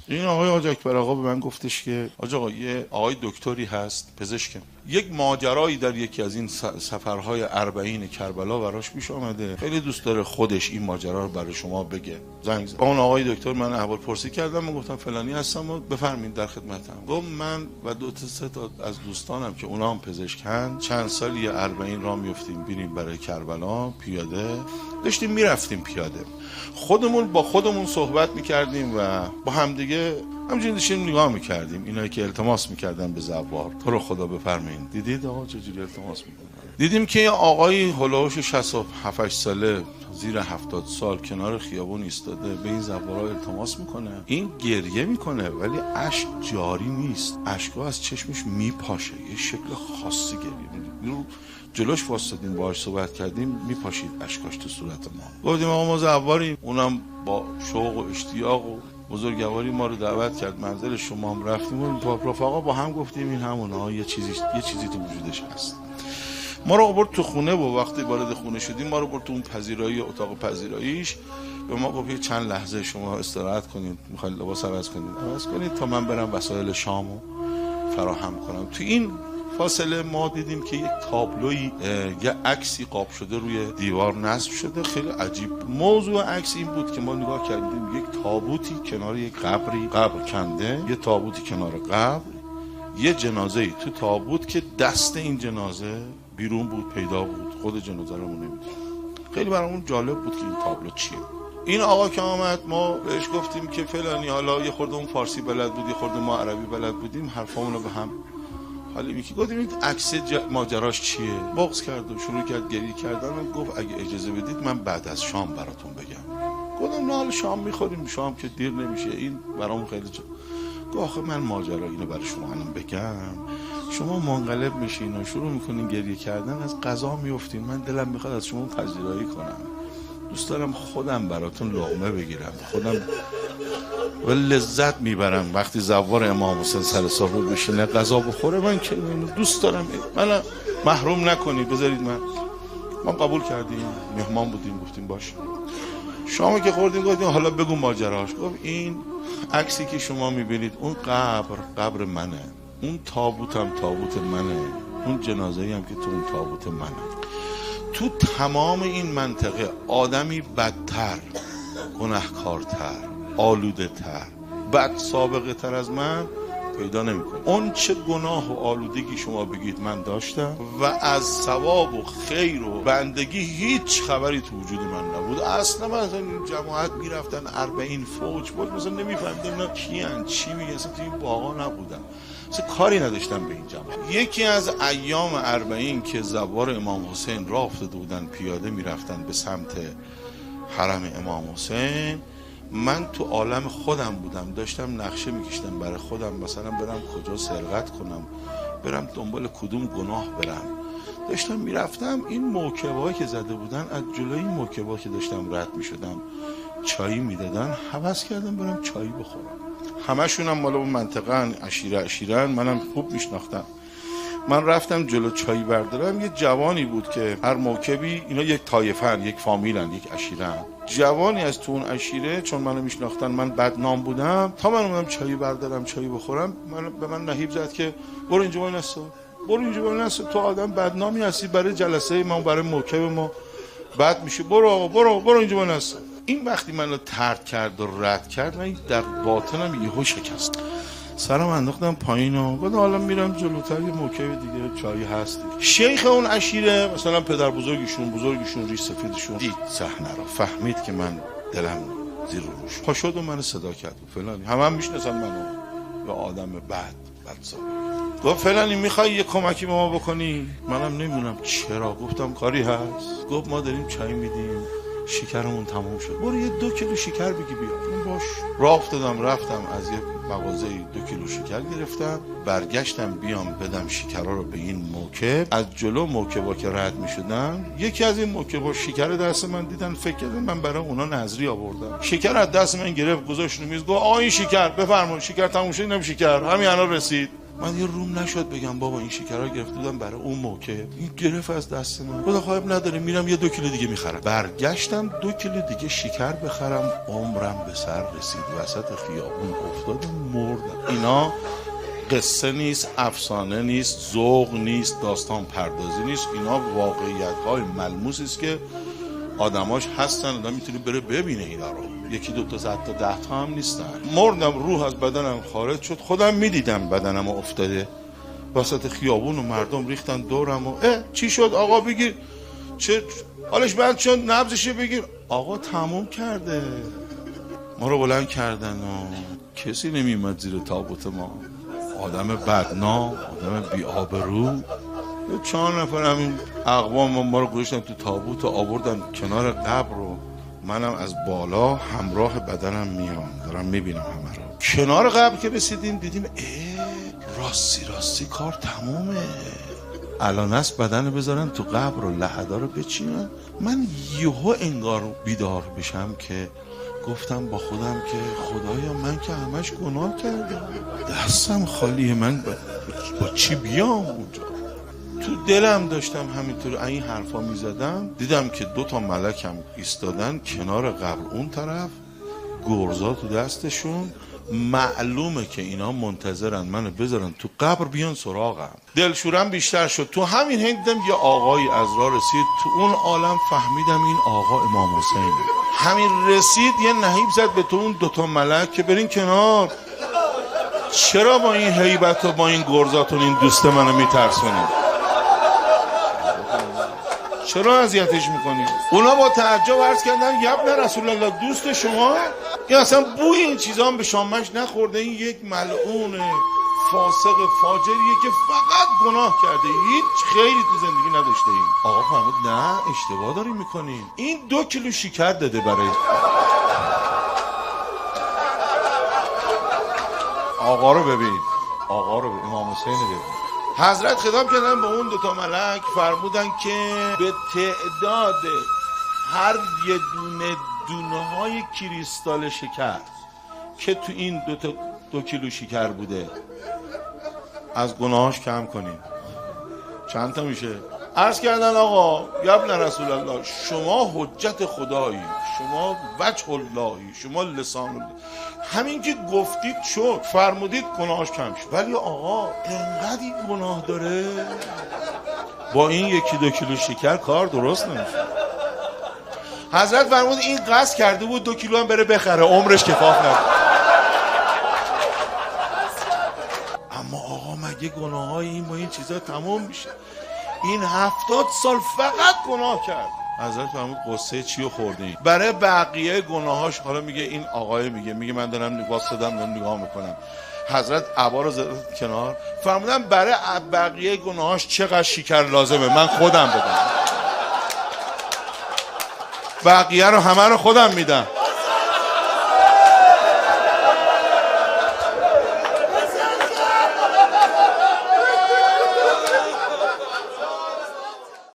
این آقای حاج اکبر آقا به من گفتش که حاج آقا یه آقای دکتری هست پزشک، یک ماجرایی در یکی از این سفرهای 40 کربلا براش پیش آمده، خیلی دوست داره خودش این ماجرا رو برای شما بگه. زنگ زد اون آقای دکتر، من احوال پرسی کردم، من گفتم فلانی هستم و بفرمایید در خدمتم. گفت من و 2 تا 3 تا از دوستانم که اونا هم پزشکن چند سالی 40 راه میافتیم بریم برای کربلا پیاده، داشتیم میرفتیم پیاده، خودمون با خودمون صحبت میکردیم و با همدیگه همینجوری داشتیم نگاه میکردیم. اینایی که التماس میکردن به زوار، تو رو خدا بفرمایید. دیدید آقا چجوری التماس میکنن؟ دیدیم که یه آقای هولوش 67 ساله زیر 70 سال کنار خیابون ایستاده به این زوارا التماس میکنه. این گریه میکنه ولی اشک جاری نیست، اشکا از چشمش میپاشه، یه شکل خاصی گریه میکنه. جلوش واسطیم باهاش صحبت کردیم، میپاشید اشکاش تو صورت ما. گفتیم آقا ما زواریم. اونم با شوق و اشتیاق و بزرگواری ما رو دعوت کرد، منزل شما هم رفتیم و رفقا با هم گفتیم این همونه، یه چیزی تو وجودش هست. ما رو برد تو خونه و وقتی وارد خونه شدیم ما رو برد تو اون پذیرایی، اتاق پذیراییش، به ما گفت چند لحظه شما استراحت کنید، میخواید لباس عوض کنید تا من برم وسایل شامو فراهم کنم. تو این فاصله ما دیدیم که یک تابلوی، یه عکسی قاب شده روی دیوار نصب شده، خیلی عجیب. موضوع عکس این بود که ما نگاه کردیم یک تابوتی کنار یک قبر کنده، یه تابوتی کنار قبر، یه جنازه‌ای تو تابوت که دست این جنازه بیرون بود، پیدا بود، خود جنازه رو نمی‌دید. خیلی برامون جالب بود که این تابلو چیه. این آقا که آمد ما بهش گفتیم که فلانی، حالا یه خورده اون فارسی بلد بود، یه خورده ما عربی بلد بودیم، حرفامون رو به هم حالی میگی. گفتیم این عکس ماجراش چیه؟ بغض کرد و شروع کرد گریه کردن و گفت اگه اجازه بدید من بعد از شام براتون بگم. گفتم نه حالا شام میخوریم، شام که دیر نمیشه، این برامون خیلی گفت آخه من ماجرا اینو برای شما الان بگم، شما منقلب میشین و شروع میکنین گریه کردن، از قضا میافتین، من دلم میخواد از شما پذیرایی کنم، دوست دارم خودم براتون لقمه بگیرم، خودم و لذت میبرم وقتی زوار امام حسین سر سفره بشینه غذا بخوره، من که دوست دارم، من محروم نکنید، بذارید ما قبول کردیم، مهمان بودیم، گفتیم باشه. شامی که خوردیم گفتیم حالا بگو ماجراش. گفت این عکسی که شما میبینید اون قبر منه، اون تابوتم تابوت منه، اون جنازه‌ای هم که تو اون تابوت منه. تو تمام این منطقه آدمی بدتر، گناهکارتر، آلوده تر، بد سابقه تر از من پیدا نمی‌کنه. اون چه گناه و آلودگی شما بگید من داشتم و از ثواب و خیر و بندگی هیچ خبری تو وجود من نبود. اصلا من این جماعت میرفتن 40 فوج بود، مثلا نمیفهمیدم اینا کیان، چی میگن، اصلا تو این باغا نبودم، اصلا کاری نداشتم به این جماعت. یکی از ایام 40 که زوار امام حسین راه افتاده بودن، پیاده میرفتن به سمت حرم امام حسین، من تو عالم خودم بودم، داشتم نقشه میکشتم برای خودم، مثلا برم کجا سرقت کنم، برم دنبال کدوم گناه برم. داشتم میرفتم، این موکبایی که زده بودن، از جلوی این موکبا که داشتم رد میشدم چایی میدادن، هوس کردم برم چایی بخورم. همشون هم مال اون منطقه عشیرن، منم خوب میشناختم. من رفتم جلو چایی بردارم، یه جوانی بود که هر موکبی اینا یک طایفه‌ن، یک فامیلن، یک عشیره‌ن. جوانی از تو اون عشیره چون منو میشناختن، من بدنام بودم، تا من اومدم چایی بردارم چایی بخورم، به من نهیب زد که برو اینجا وای نسا، برو اینجا وای نسا، تو آدم بدنامی هستی، برای جلسه ما، برای موکب ما بد میشه، برو آقا، برو اینجا وای نسا. این وقتی منو طرد کرد و رد کرد، من در باطنم یهو شکست، سرم انداختم پایین و گفتم حالا میرم جلوتر یه موکب دیگه چایی هست. شیخ اون عشیره، مثلا پدر بزرگشون ریش سفیدشون، دید صحنه رو، فهمید که من دلم زیر روش، پا شد و منو صدا کرد و فلانی، هم میشناسن منو، یا آدم بد سابقه. گفت فلانی میخوای یه کمکی به ما بکنی؟ منم نمیدونم چرا، گفتم کاری هست. گفت ما داریم چای میدیم، شکرمون تموم شد، برو یه 2 کیلو شکر بگی بیا. باش. راه افتادم رفتم از یه مغازه 2 کیلو شکر گرفتم، برگشتم بیام بدم شکرها رو به این موکب. از جلو موکبا که رد میشدن، یکی از این موکبا شکر دست من دیدن، فکر کردن من برای اونا نظری آوردم، شکر از دست من گرفت گذاشت رو میز، گفت آقا این شکر بفرمایید، شکر تموم شد، اینم شکر همین الان رسید. من یه روم نشد بگم بابا این شکرها گرفته بودم برای اون موقع، این گرفت از دست من، خدا خواهب نداره میرم یه 2 کیلو دیگه میخرم. برگشتم 2 کیلو دیگه شکر بخرم، عمرم به سر رسید، وسط خیابون افتادم مردم. اینا قصه نیست، افسانه نیست، ذوق نیست، داستان پردازی نیست، اینا واقعیت‌های ملموسی است که آدماش هستن، آدم میتونه بره ببینه اینا رو. 1 2 تا 100 تا 10 تا هم نیستن. مردم، روح از بدنم خارج شد، خودم میدیدم بدنم افتاده وسط خیابون و مردم ریختن دورم و چی شد آقا بگیر، چه حالش بد شد، نبضش بگیر. آقا تموم کرده، ما رو بلند کردن و کسی نمیومد زیر تابوت ما. آدم بدنام، آدم بی آبرو. 4 نفر همین اقوام ما رو گذاشتن تو تابوت و آوردن کنار قبر رو. منم از بالا همراه بدنم میام، دارم میبینم همه رو. کنار قبر که رسیدیم دیدیم راستی کار تمومه. الان است بدن بذارن تو قبر و لحدا رو بچینن. من یهو انگار بیدار بشم که گفتم با خودم که خدایا من که همش گناه کردم، دستم خالیه، من با چی بیام اونجا؟ تو دلم داشتم همینطور این حرفا میزدم، دیدم که 2 تا ملکم ایستادن کنار قبر اون طرف، گرزا تو دستشون. معلومه که اینا منتظرن منو بذارن تو قبر بیان سراغم. دلشورم بیشتر شد. تو همین هنگ دیدم یه آقایی از راه رسید، تو اون عالم فهمیدم این آقا امام حسینه. همین رسید یه نهیب زد به تو اون 2 تا ملک که برین کنار، چرا با این هیبت و با این گرزاتون این دوست منو میترسونید؟ چرا اذیتش میکنید؟ اونا با تعجب عرض کردن یبن رسول الله، دوست شما؟ این اصلا بوی این چیزا هم به شامش نخورده، این یک ملعون فاسق فاجریه که فقط گناه کرده، هیچ خیری تو زندگی نداشته. این آقا فرمود نه اشتباه داری میکنین، این 2 کیلو شکر داده برای آقا رو ببین، آقا رو امام حسین رو ببین. حضرت خطاب کردن به اون 2 تا ملک، فرمودن که به تعداد هر یه دونه های کریستال شکر که تو این 2 کیلو شکر بوده از گناهاش کم کنین. چند تا میشه؟ عرض کردن آقا یبن رسول الله، شما حجت خدایی، شما وجه اللهی، شما لسان الله، همین که گفتید شد، فرمودید گناهاش کم شد. ولی آقا انقدر این گناه داره، با این 1 2 کیلو شکر کار درست نمیشه. حضرت فرمود این قصد کرده بود 2 کیلو هم بره بخره، عمرش کفاف نکنه. اما آقا مگه گناه های این با این چیزا تمام میشه؟ این 70 سال فقط گناه کرد. حضرت فرمود قصه چی رو خوردین؟ برای بقیه گناهاش، حالا میگه این آقای میگه من دارم دارم نگاه میکنم. حضرت عبا رو زدن کنار، فرمودن برای بقیه گناهاش چقدر شکر لازمه من خودم بدم، بقیه رو همه رو خودم میدم.